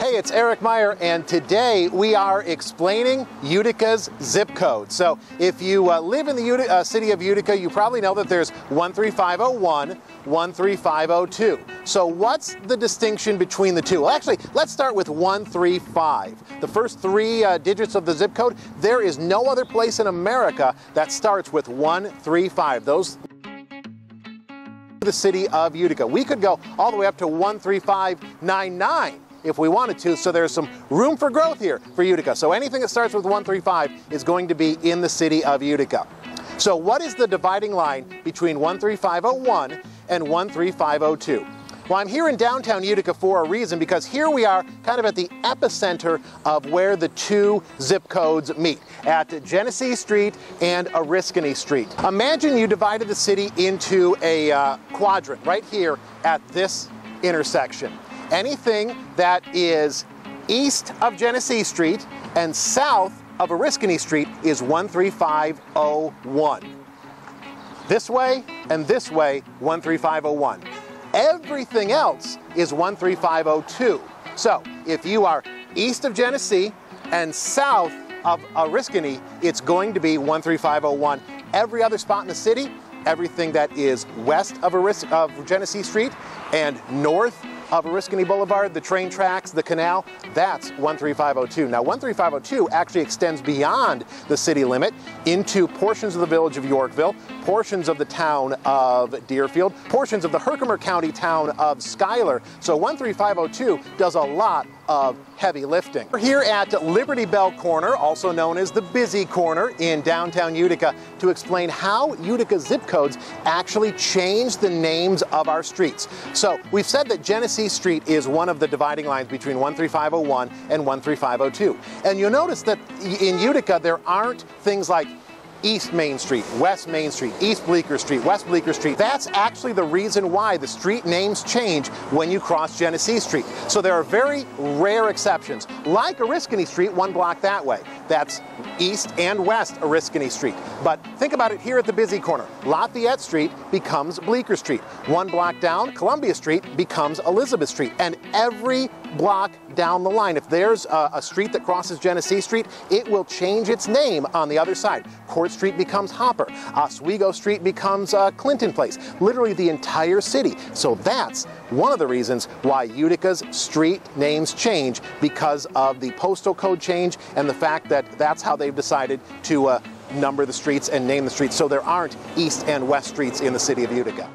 Hey, it's Eric Meyer, and today we are explaining Utica's zip code. So if you live in the city of Utica, you probably know that there's 13501, 13502. So what's the distinction between the two? Well, actually, let's start with 135. The first three digits of the zip code, there is no other place in America that starts with 135. Those the city of Utica. We could go all the way up to 13599 if we wanted to, so there's some room for growth here for Utica. So anything that starts with 135 is going to be in the city of Utica. So what is the dividing line between 13501 and 13502? Well, I'm here in downtown Utica for a reason, because here we are kind of at the epicenter of where the two zip codes meet, at Genesee Street and Oriskany Street. Imagine you divided the city into a quadrant right here at this intersection. Anything that is east of Genesee Street and south of Oriskany Street is 13501. This way and this way, 13501. Everything else is 13502. So if you are east of Genesee and south of Oriskany, it's going to be 13501. Every other spot in the city, everything that is west of Genesee Street and north of Oriskany Boulevard, the train tracks, the canal, that's 13502. Now 13502 actually extends beyond the city limit into portions of the village of Yorkville, portions of the town of Deerfield, portions of the Herkimer County town of Schuyler. So 13502 does a lot of heavy lifting. We're here at Liberty Bell Corner, also known as the Busy Corner in downtown Utica, to explain how Utica zip codes actually change the names of our streets. So we've said that Genesee Street is one of the dividing lines between 13501 and 13502. And you'll notice that in Utica there aren't things like East Main Street, West Main Street, East Bleecker Street, West Bleecker Street. That's actually the reason why the street names change when you cross Genesee Street. So there are very rare exceptions, like Oriskany Street, one block that way. That's East and West Oriskany Street. But think about it here at the Busy Corner. Lafayette Street becomes Bleecker Street. One block down, Columbia Street becomes Elizabeth Street. And every block down the line, if there's a street that crosses Genesee Street, it will change its name on the other side. Court Street becomes Hopper. Oswego Street becomes Clinton Place. Literally the entire city. So that's one of the reasons why Utica's street names change, because of the postal code change and the fact that that's how they've decided to number the streets and name the streets. So there aren't east and west streets in the city of Utica.